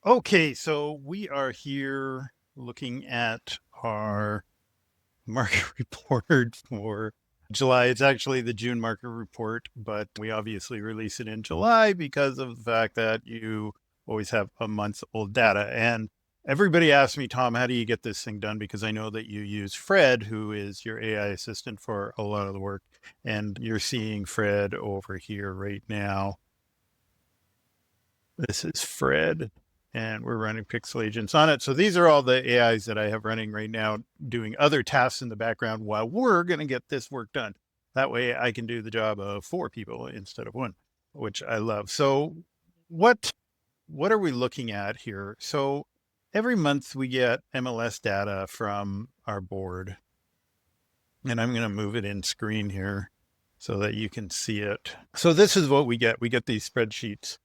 Okay, so we are here looking at our market report for July. It's actually the June market report, but we obviously release it in July because of the fact that you always have a month's old data. And everybody asks me, Tom, how do you get this thing done? Because I know that you use Fred, who is your AI assistant for a lot of the work. And you're seeing Fred over here right now. This is Fred, and we're running pixel agents on it. So these are all the AIs that I have running right now, doing other tasks in the background while we're going to get this work done. That way I can do the job of 4 people instead of 1, which I love. So what what are we looking at here? So every month we get MLS data from our board, and I'm going to move it in screen here so that you can see it. So this is what we get. We get these spreadsheets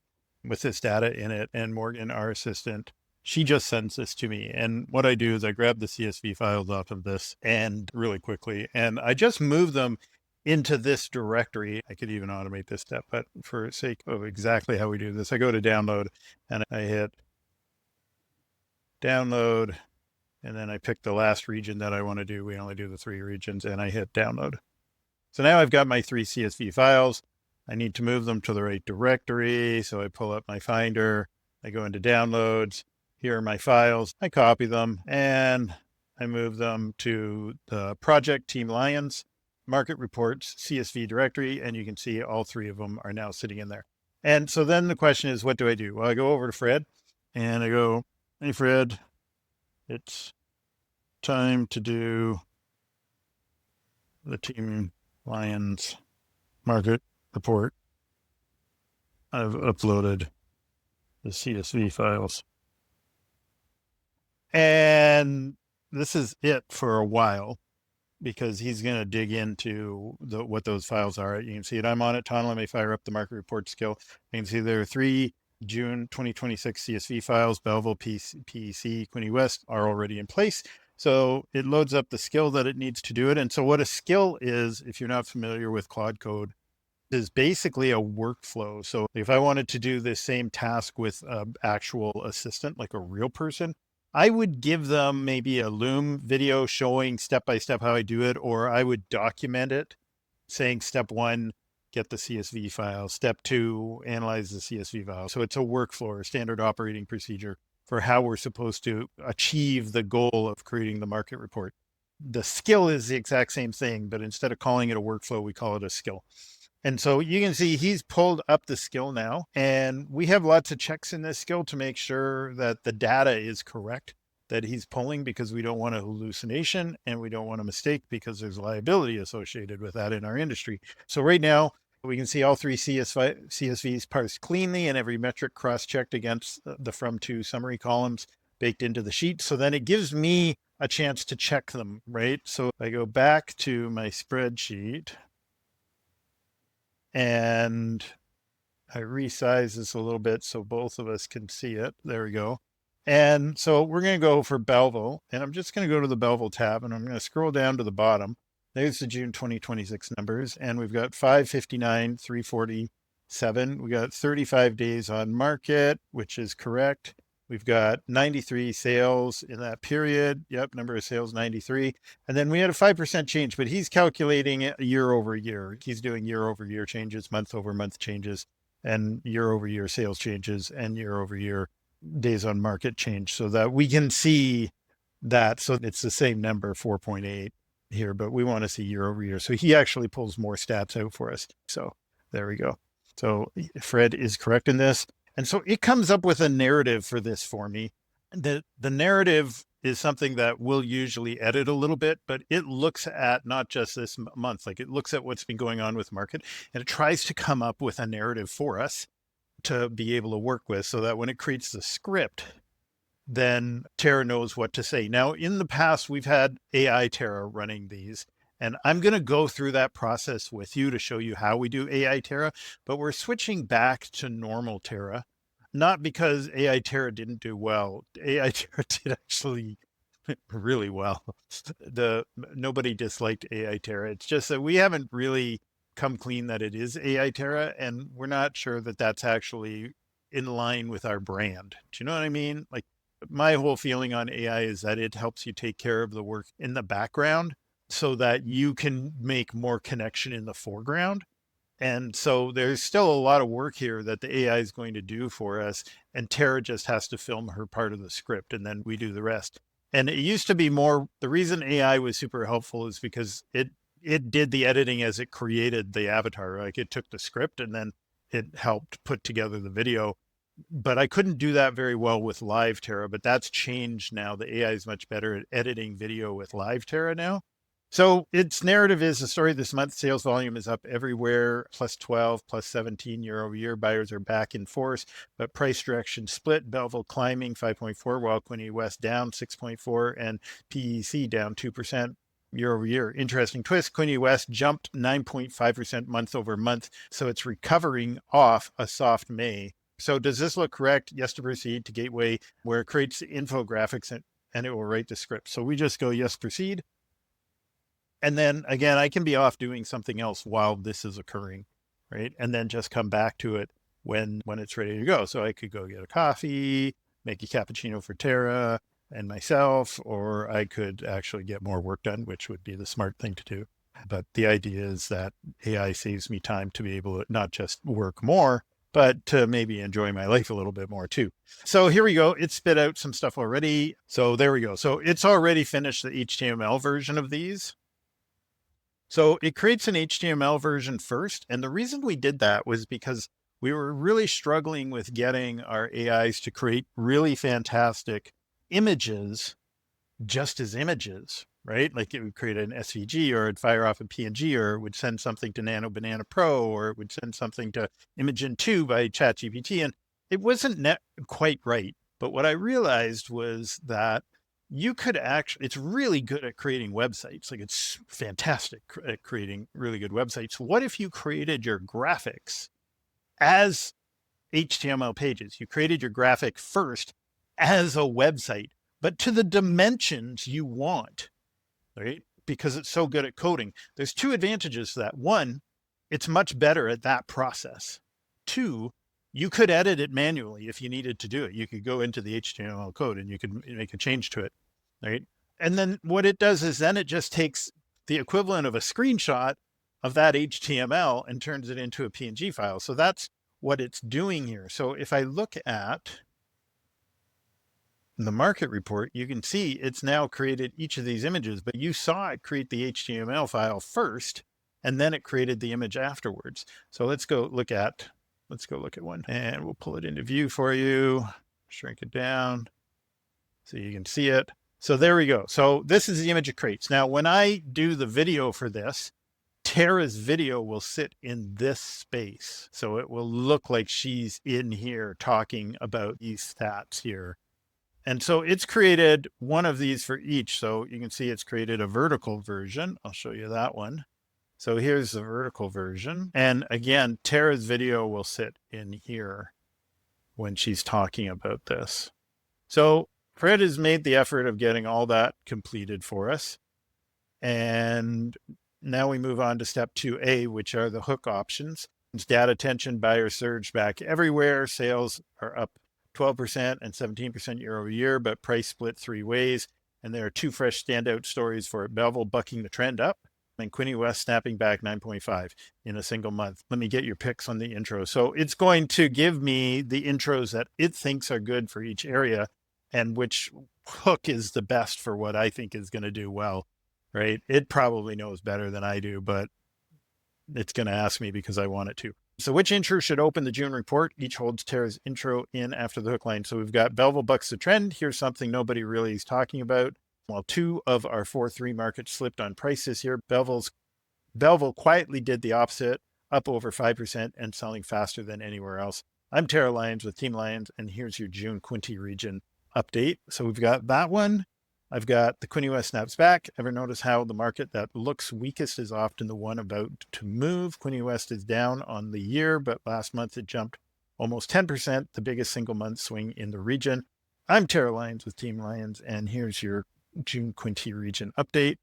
with this data in it, and Morgan, our assistant, she just sends this to me. And what I do is I grab the CSV files off of this and really quickly, and I just move them into this directory. I could even automate this step, but for sake of exactly how we do this, I go to download and I hit download, and then I pick the last region that I want to do. We only do the 3 regions, and I hit download. So now I've got my 3 CSV files. I need to move them to the right directory. So I pull up my Finder, I go into downloads. Here are my files. I copy them and I move them to the project Team Lions, market reports, CSV directory. And you can see all 3 of them are now sitting in there. And so then the question is, what do I do? Well, I go over to Fred and I go, hey, Fred, it's time to do the Team Lions market report. I've uploaded the CSV files. And this is it for a while because he's going to dig into what those files are. You can see it. I'm on it. Tunnel. Let me fire up the market report skill. You can see there are 3 June 2026 CSV files. Belleville, PEC, Quinny West are already in place. So it loads up the skill that it needs to do it. And so what a skill is, if you're not familiar with Claude Code, is basically a workflow. So if I wanted to do this same task with an actual assistant, like a real person, I would give them maybe a Loom video showing step by step how I do it, or I would document it saying step 1, get the CSV file, step 2, analyze the CSV file. So it's a workflow or standard operating procedure for how we're supposed to achieve the goal of creating the market report. The skill is the exact same thing, but instead of calling it a workflow, we call it a skill. And so you can see he's pulled up the skill now, and we have lots of checks in this skill to make sure that the data is correct that he's pulling, because we don't want a hallucination and we don't want a mistake because there's liability associated with that in our industry. So right now we can see all 3 CSVs parsed cleanly and every metric cross-checked against the from to summary columns baked into the sheet. So then it gives me a chance to check them, right? So I go back to my spreadsheet and I resize this a little bit so both of us can see it. There we go. And so we're going to go for Belleville, and I'm just going to go to the Belleville tab, and I'm going to scroll down to the bottom. There's the June 2026 numbers, and we've got 559, 347. We got 35 days on market, which is correct. We've got 93 sales in that period. Yep, number of sales 93. And then we had a 5% change, but he's calculating it year over year. He's doing year over year changes, month over month changes, and year over year sales changes, and year over year days on market change, so that we can see that. So it's the same number, 4.8 here, but we want to see year over year. So he actually pulls more stats out for us. So there we go. So Fred is correct in this. And so it comes up with a narrative for this for me. The narrative is something that we'll usually edit a little bit, but it looks at not just this month, like it looks at what's been going on with market, and it tries to come up with a narrative for us to be able to work with, so that when it creates the script, then Terra knows what to say. Now, in the past, we've had AI Terra running these, and I'm going to go through that process with you to show you how we do AI Terra, but we're switching back to normal Terra, not because AI Terra didn't do well. AI Terra did actually really well. Nobody disliked AI Terra. It's just that we haven't really come clean that it is AI Terra, and we're not sure that that's actually in line with our brand. Do you know what I mean? Like, my whole feeling on AI is that it helps you take care of the work in the background so that you can make more connection in the foreground. And so there's still a lot of work here that the AI is going to do for us. And Tara just has to film her part of the script and then we do the rest. And it used to be more, the reason AI was super helpful is because it did the editing as it created the avatar. Like, it took the script and then it helped put together the video. But I couldn't do that very well with live Tara, but that's changed now. The AI is much better at editing video with live Tara now. So its narrative is the story this month. Sales volume is up everywhere, plus 12, plus 17 year over year. Buyers are back in force, but price direction split. Belleville climbing 5.4, while Quinte West down 6.4, and PEC down 2% year over year. Interesting twist. Quinte West jumped 9.5% month over month. So it's recovering off a soft May. So does this look correct? Yes to proceed to Gateway, where it creates infographics and it will write the script. So we just go yes, proceed. And then again, I can be off doing something else while this is occurring, right? And then just come back to it when it's ready to go. So I could go get a coffee, make a cappuccino for Tara and myself, or I could actually get more work done, which would be the smart thing to do. But the idea is that AI saves me time to be able to not just work more, but to maybe enjoy my life a little bit more too. So here we go. It spit out some stuff already. So there we go. So it's already finished the HTML version of these. So it creates an HTML version first. And the reason we did that was because we were really struggling with getting our AIs to create really fantastic images just as images, right? Like, it would create an SVG, or it'd fire off a PNG, or it would send something to Nano Banana Pro, or it would send something to Imagen 2 by ChatGPT. And it wasn't quite right. But what I realized was that you could actually, it's really good at creating websites. Like, it's fantastic at creating really good websites. What if you created your graphics as HTML pages? You created your graphic first as a website, but to the dimensions you want, right? Because it's so good at coding. There's two advantages to that. One, it's much better at that process. Two, you could edit it manually if you needed to do it. You could go into the HTML code and you could make a change to it, right? And then what it does is then it just takes the equivalent of a screenshot of that HTML and turns it into a PNG file. So that's what it's doing here. So if I look at the market report, you can see it's now created each of these images, but you saw it create the HTML file first, and then it created the image afterwards. So let's go look at one, and we'll pull it into view for you, shrink it down so you can see it. So there we go. So this is the image it creates. Now, when I do the video for this, Tara's video will sit in this space. So it will look like she's in here talking about these stats here. And so it's created one of these for each. So you can see it's created a vertical version. I'll show you that one. So here's the vertical version. And again, Tara's video will sit in here when she's talking about this. So Fred has made the effort of getting all that completed for us. And now we move on to step 2A, which are the hook options. It's data attention, buyer surge back everywhere. Sales are up 12% and 17% year over year, but price split three ways. And there are two fresh standout stories for Belleville bucking the trend up and Quinte West snapping back 9.5 in a single month. Let me get your picks on the intro. So it's going to give me the intros that it thinks are good for each area and which hook is the best for what I think is going to do well, right? It probably knows better than I do, but it's going to ask me because I want it to. So which intro should open the June report? Each holds Tara's intro in after the hook line. So we've got Belleville bucks the trend. Here's something nobody really is talking about. While two of our 4-3 markets slipped on price this year, Belleville quietly did the opposite, up over 5% and selling faster than anywhere else. I'm Tara Lyons with Team Lyons, and here's your June Quinte region update. So we've got that one. I've got the Quinte West snaps back. Ever notice how the market that looks weakest is often the one about to move? Quinte West is down on the year, but last month it jumped almost 10%, the biggest single month swing in the region. I'm Tara Lyons with Team Lyons, and here's your June Quinte region update.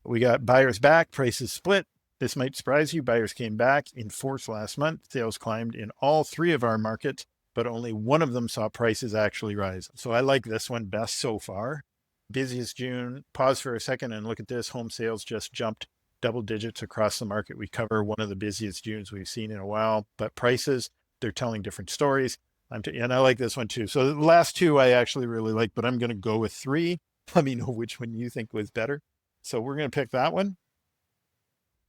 We got buyers back, prices split. This might surprise you. Buyers came back in force last month. Sales climbed in all three of our markets, but only one of them saw prices actually rise. So I like this one best so far. Busiest June, pause for a second and look at this. Home sales just jumped double digits across the market. We cover one of the busiest Junes we've seen in a while, but prices, they're telling different stories. And I like this one too. So the last two I actually really like, but I'm going to go with 3. Let me know which one you think was better. So we're going to pick that one.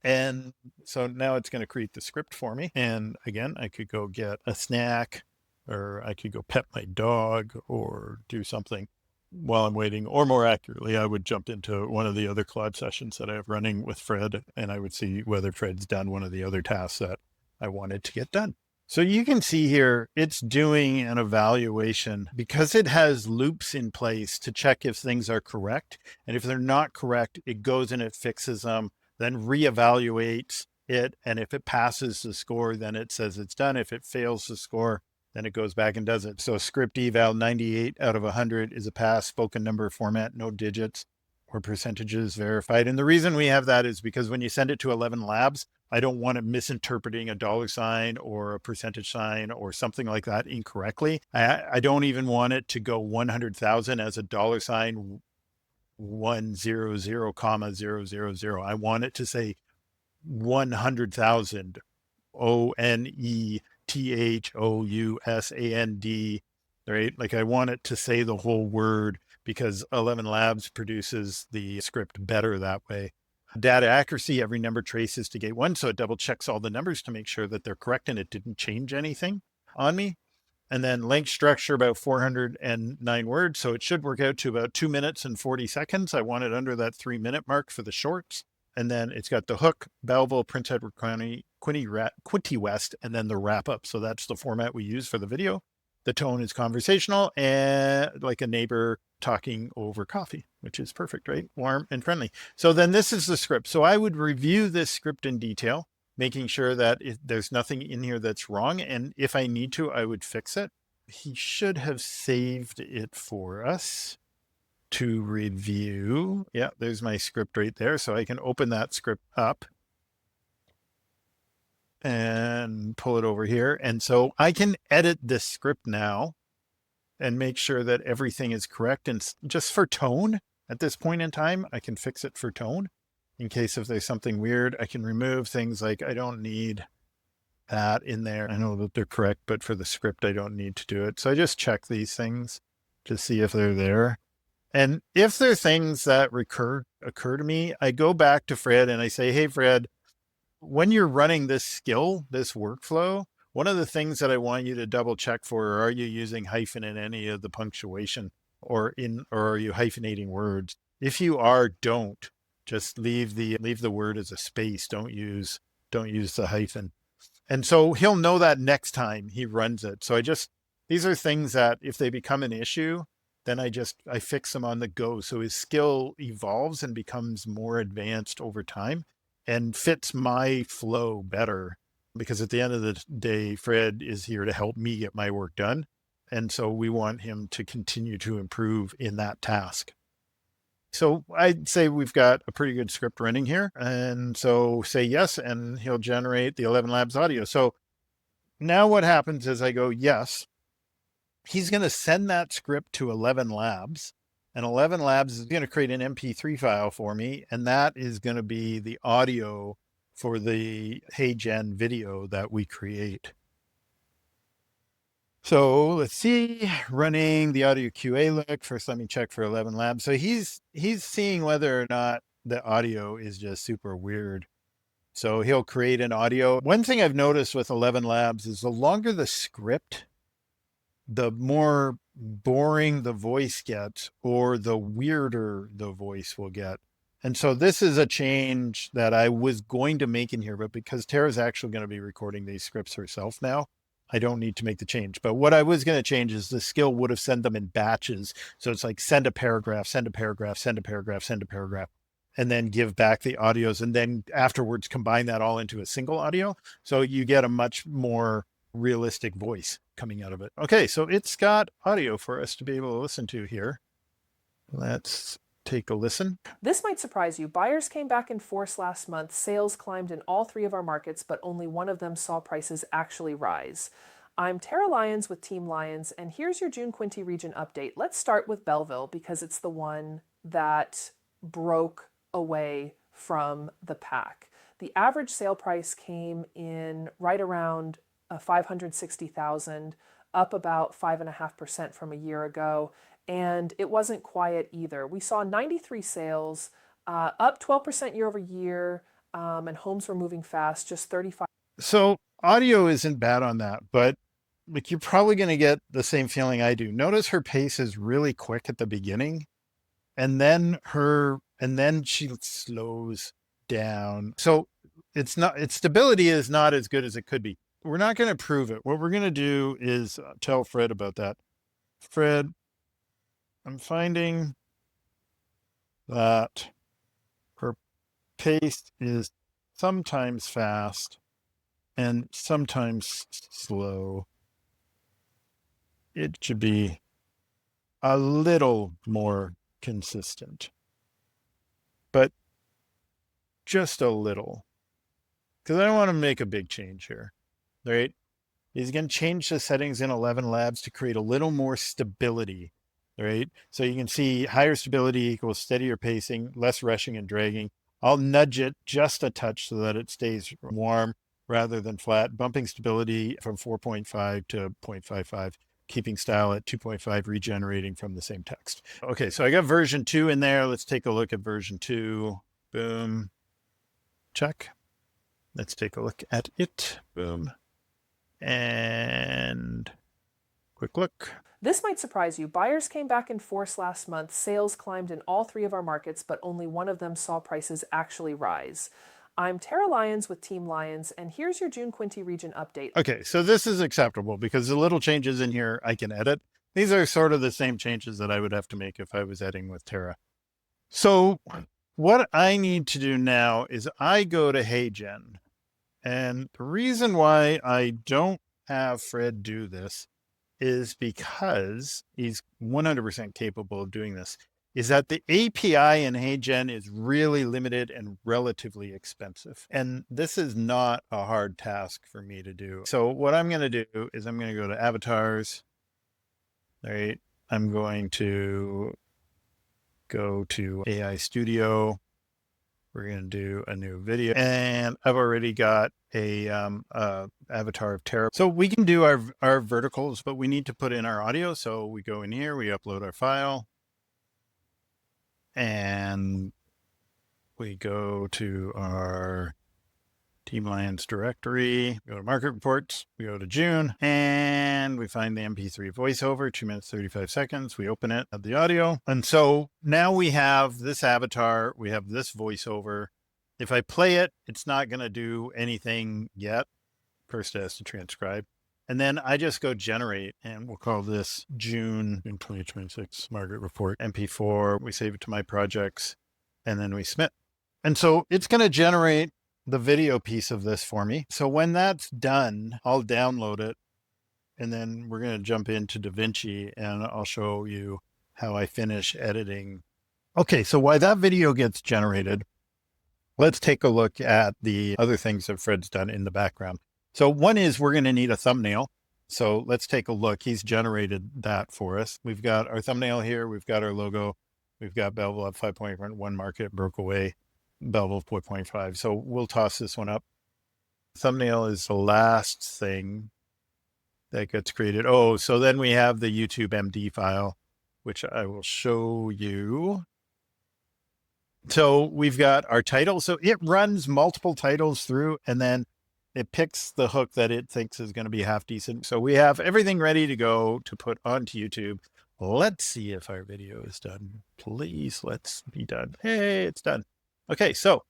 And so now it's going to create the script for me. And again, I could go get a snack, or I could go pet my dog or do something while I'm waiting. Or more accurately, I would jump into one of the other Claude sessions that I have running with Fred, and I would see whether Fred's done one of the other tasks that I wanted to get done. So you can see here, it's doing an evaluation because it has loops in place to check if things are correct. And if they're not correct, it goes and it fixes them, then reevaluates it. And if it passes the score, then it says it's done. If it fails the score, then it goes back and does it. So script eval 98 out of 100 is a pass, spoken number format, no digits or percentages verified. And the reason we have that is because when you send it to ElevenLabs, I don't want it misinterpreting a $sign or a percentage sign or something like that incorrectly. I don't even want it to go 100,000 as a $sign 100, comma 000. I want it to say 100,000 ONETHOUSAND, right? Like I want it to say the whole word because ElevenLabs produces the script better that way. Data accuracy, every number traces to gate 1. So it double checks all the numbers to make sure that they're correct and it didn't change anything on me. And then length structure, about 409 words. So it should work out to about 2 minutes and 40 seconds. I want it under that 3-minute mark for the shorts. And then it's got the hook, Belleville, Prince Edward County, Quinte West, and then the wrap up. So that's the format we use for the video. The tone is conversational and like a neighbor talking over coffee, which is perfect, right? Warm and friendly. So then this is the script. So I would review this script in detail, making sure that there's nothing in here that's wrong. And if I need to, I would fix it. He should have saved it for us to review. Yeah, there's my script right there. So I can open that script up and pull it over here. And so I can edit this script now and make sure that everything is correct. And just for tone at this point in time, I can fix it for tone in case if there's something weird. I can remove things like I don't need that in there. I know that they're correct, but for the script, I don't need to do it. So I just check these things to see if they're there. And if there are things that occur to me, I go back to Fred and I say, hey, Fred, when you're running this skill, this workflow, one of the things that I want you to double check for, are you using hyphen in any of the punctuation or are you hyphenating words? If you are, don't. Just leave the word as a space. Don't use the hyphen. And so he'll know that next time he runs it. So these are things that if they become an issue, then I fix them on the go. So his skill evolves and becomes more advanced over time and fits my flow better, because at the end of the day, Fred is here to help me get my work done. And so we want him to continue to improve in that task. So I'd say we've got a pretty good script running here. And so say yes, and he'll generate the ElevenLabs audio. So now what happens is I go, yes, he's going to send that script to ElevenLabs. And ElevenLabs is going to create an MP3 file for me. And that is going to be the audio for the HeyGen video that we create. So let's see, running the audio QA look. First, let me check for ElevenLabs. So he's seeing whether or not the audio is just super weird. So he'll create an audio. One thing I've noticed with ElevenLabs is the longer the script, the more boring the voice gets, or the weirder the voice will get. And so this is a change that I was going to make in here, but because Tara's actually going to be recording these scripts herself now, I don't need to make the change. But what I was going to change is the skill would have sent them in batches. So it's like send a paragraph, send a paragraph, send a paragraph, send a paragraph, and then give back the audios. And then afterwards, combine that all into a single audio. So you get a much more realistic voice coming out of it. Okay, so it's got audio for us to be able to listen to here. Let's take a listen. This might surprise you. Buyers came back in force last month. Sales climbed in all 3 of our markets, but only one of them saw prices actually rise. I'm Tara Lyons with Team Lyons, and here's your June Quinty region update. Let's start with Belleville because it's the one that broke away from the pack. The average sale price came in right around 560,000, up about 5.5% from a year ago, and it wasn't quiet either. We saw 93 sales, up 12% year over year, and homes were moving fast, just 35. So audio isn't bad on that, but like you're probably going to get the same feeling I do. Notice her pace is really quick at the beginning, and then she slows down. So its stability is not as good as it could be. We're not going to prove it. What we're going to do is tell Fred about that. Fred, I'm finding that her pace is sometimes fast and sometimes slow. It should be a little more consistent, but just a little, because I don't want to make a big change here, right? He's going to change the settings in ElevenLabs to create a little more stability, right? So you can see higher stability equals steadier pacing, less rushing and dragging. I'll nudge it just a touch so that it stays warm rather than flat, bumping stability from 4.5 to 0.55. Keeping style at 2.5, regenerating from the same text. Okay, so I got version 2 in there. Let's take a look at version 2. Boom. Check. Let's take a look at it. Boom. And quick look. This might surprise you. Buyers came back in force last month. Sales climbed in all 3 of our markets, but only one of them saw prices actually rise. I'm Tara Lyons with Team Lyons, and here's your June Quinty region update. Okay, so this is acceptable because the little changes in here I can edit. These are sort of the same changes that I would have to make if I was editing with Tara. So what I need to do now is I go to HeyGen. And the reason why I don't have Fred do this is because he's 100% capable of doing this, is that the API in HeyGen is really limited and relatively expensive. And this is not a hard task for me to do. So what I'm going to do is I'm going to go to avatars, right? I'm going to go to AI Studio. We're going to do a new video, and I've already got a avatar of Tara. So we can do our verticals, but we need to put in our audio. So we go in here, we upload our file, and we go to our Team Lyons directory, go to market reports, we go to June, and we find the MP3 voiceover, 2 minutes, 35 seconds. We open it, have the audio. And so now we have this avatar, we have this voiceover. If I play it, it's not going to do anything yet. First it has to transcribe. And then I just go generate, and we'll call this June in 2026 market report MP4. We save it to my projects, and then we submit. And so it's going to generate the video piece of this for me. So when that's done, I'll download it, and then we're going to jump into DaVinci, and I'll show you how I finish editing. Okay, so while that video gets generated, let's take a look at the other things that Fred's done in the background. So one is we're going to need a thumbnail. So let's take a look. He's generated that for us. We've got our thumbnail here. We've got our logo. We've got Belleville at 5.1 market, broke away. Belleville 4.5. So we'll toss this one up. Thumbnail is the last thing that gets created. Oh, so then we have the YouTube MD file, which I will show you. So we've got our title. So it runs multiple titles through, and then it picks the hook that it thinks is going to be half decent. So we have everything ready to go to put onto YouTube. Let's see if our video is done. Please, let's be done. Hey, it's done. Okay, so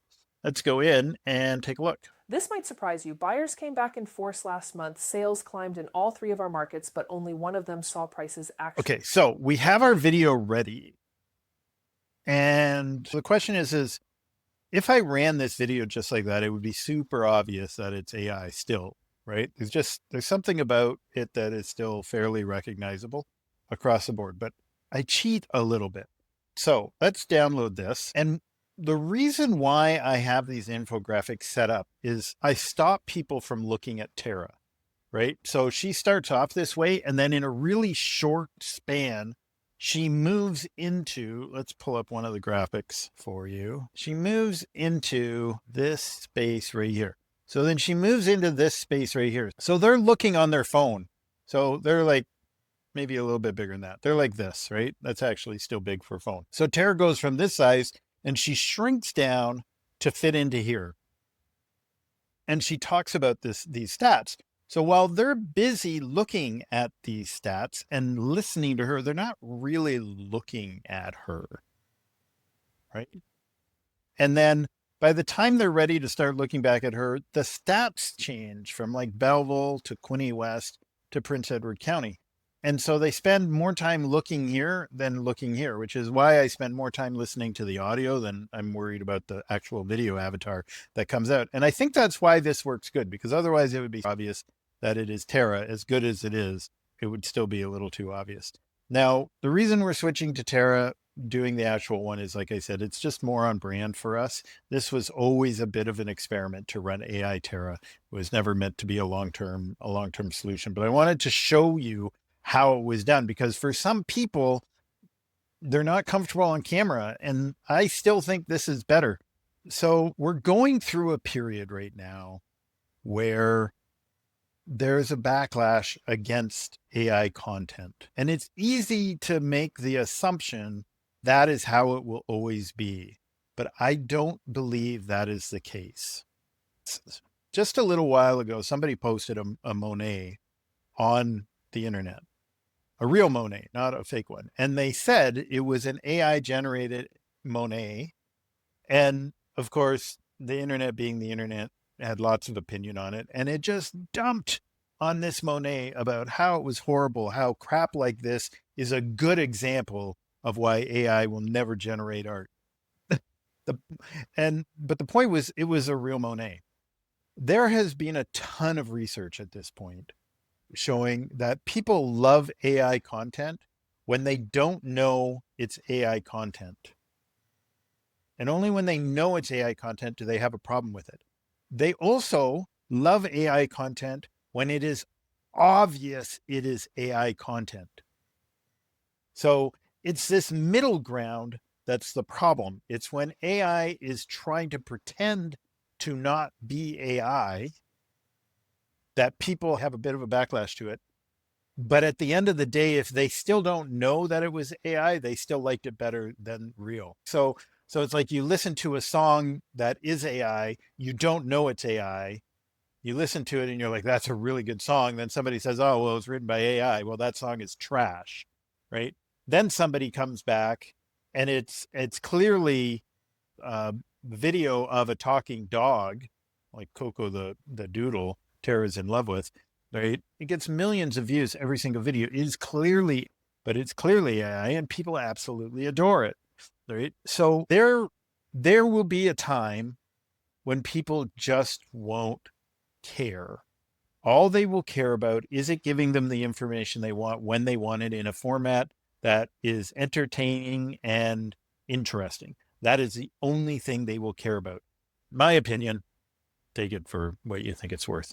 let's go in and take a look. This might surprise you. Buyers came back in force last month. Sales climbed in all 3 of our markets, but only one of them saw prices actually. Okay, so we have our video ready. And the question is if I ran this video just like that, it would be super obvious that it's AI still, right? There's something about it that is still fairly recognizable across the board, but I cheat a little bit. So let's download this. And the reason why I have these infographics set up is I stop people from looking at Tara. right? So she starts off this way, and then in a really short span, she moves into, let's pull up one of the graphics for you. She moves into this space right here. So then she moves into this space right here. So they're looking on their phone. So they're like maybe a little bit bigger than that. They're like this, right? That's actually still big for a phone. So Tara goes from this size and she shrinks down to fit into here. And she talks about these stats. So while they're busy looking at these stats and listening to her, they're not really looking at her, right? And then by the time they're ready to start looking back at her, the stats change from like Belleville to Quinte West to Prince Edward County. And so they spend more time looking here than looking here, which is why I spend more time listening to the audio than I'm worried about the actual video avatar that comes out. And I think that's why this works good, because otherwise it would be obvious that it is Tara. As good as it is, it would still be a little too obvious. Now, the reason we're switching to Tara doing the actual one is, like I said, it's just more on brand for us. This was always a bit of an experiment to run AI Tara. It was never meant to be a long-term solution, but I wanted to show you how it was done, because for some people, they're not comfortable on camera, and I still think this is better. So we're going through a period right now where there's a backlash against AI content, and it's easy to make the assumption that is how it will always be. But I don't believe that is the case. Just a little while ago, somebody posted a Monet on the internet, a real Monet, not a fake one. And they said it was an AI generated Monet. And of course, the internet being the internet had lots of opinion on it. And it just dumped on this Monet about how it was horrible, how crap like this is a good example of why AI will never generate art. But the point was, it was a real Monet. There has been a ton of research at this point showing that people love AI content when they don't know it's AI content. And only when they know it's AI content do they have a problem with it. They also love AI content when it is obvious it is AI content. So it's this middle ground that's the problem. It's when AI is trying to pretend to not be AI that people have a bit of a backlash to it. But at the end of the day, if they still don't know that it was AI, they still liked it better than real. So it's like you listen to a song that is AI, you don't know it's AI. You listen to it and you're like, that's a really good song. Then somebody says, oh, well, it was written by AI. Well, that song is trash, right? Then somebody comes back and it's clearly a video of a talking dog, like Coco the doodle Tara's in love with, right? It gets millions of views every single video. It's clearly AI, and people absolutely adore it, right? So there will be a time when people just won't care. All they will care about is it giving them the information they want when they want it in a format that is entertaining and interesting. That is the only thing they will care about. My opinion, take it for what you think it's worth.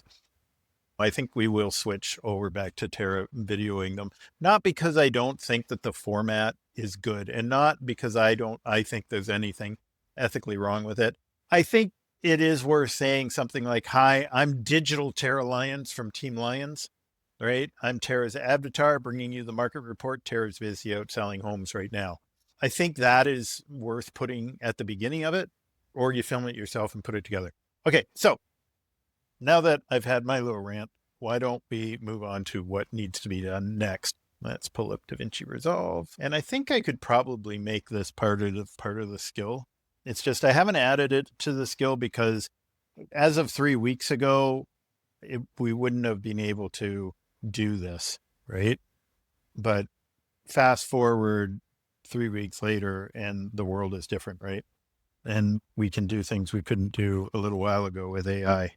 I think we will switch over back to Tara videoing them, not because I don't think that the format is good, and not because I think there's anything ethically wrong with it. I think it is worth saying something like, hi, I'm digital Tara Lyons from Team Lions, right? I'm Tara's avatar bringing you the market report. Tara's busy out selling homes right now. I think that is worth putting at the beginning of it, or you film it yourself and put it together. Okay, so now that I've had my little rant, why don't we move on to what needs to be done next? Let's pull up DaVinci Resolve. And I think I could probably make this part of the skill. It's just I haven't added it to the skill because as of 3 weeks ago, we wouldn't have been able to do this, right? But fast forward 3 weeks later and the world is different, right? And we can do things we couldn't do a little while ago with AI.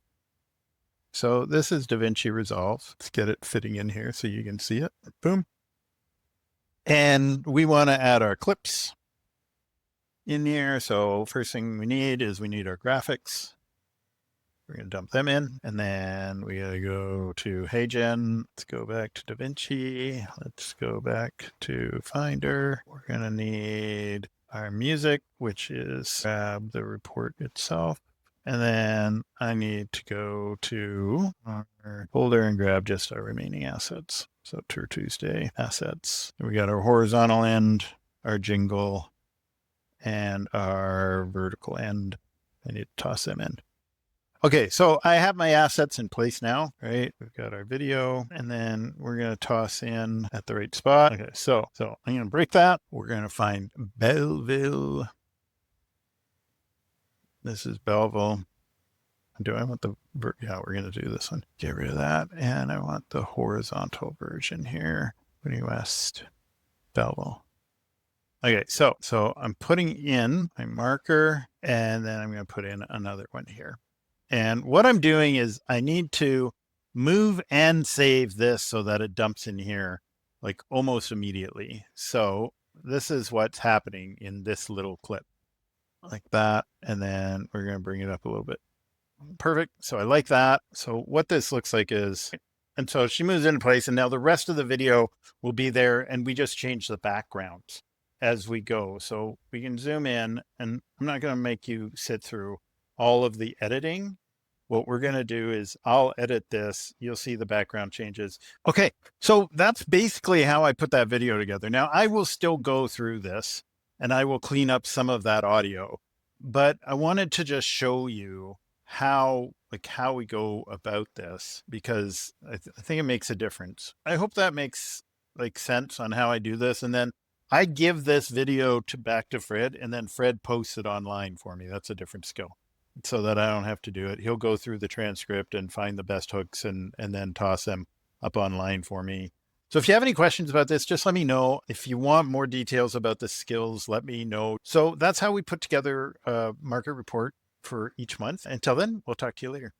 So this is DaVinci Resolve. Let's get it fitting in here so you can see it. Boom. And we want to add our clips in here. So first thing we need is our graphics, We're going to dump them in. And then we got to go to HeyGen. Let's go back to DaVinci. Let's go back to Finder. We're going to need our music, which is grab the report itself. And then I need to go to our folder and grab just our remaining assets. So Tour Tuesday assets. We got our horizontal end, our jingle, and our vertical end. I need to toss them in. Okay, so I have my assets in place now, right? We've got our video, and then we're going to toss in at the right spot. Okay, so I'm going to break that. We're going to find Belleville. This is Belleville. Do I want the, yeah, we're going to do this one. Get rid of that. And I want the horizontal version here. Winnie West, Belleville. Okay, so I'm putting in my marker, and then I'm going to put in another one here. And what I'm doing is I need to move and save this so that it dumps in here like almost immediately. So this is what's happening in this little clip like that. And then we're going to bring it up a little bit. Perfect. So I like that. So what this looks like is, and so she moves into place, and now the rest of the video will be there, and we just change the backgrounds as we go. So we can zoom in, and I'm not going to make you sit through all of the editing. What we're going to do is I'll edit this. You'll see the background changes. Okay. So that's basically how I put that video together. Now I will still go through this and I will clean up some of that audio, but I wanted to just show you how we go about this, because I think it makes a difference. I hope that makes sense on how I do this. And then I give this video back to Fred, and then Fred posts it online for me. That's a different skill, so that I don't have to do it. He'll go through the transcript and find the best hooks and then toss them up online for me. So if you have any questions about this, just let me know. If you want more details about the skills, let me know. So that's how we put together a market report for each month. Until then, we'll talk to you later.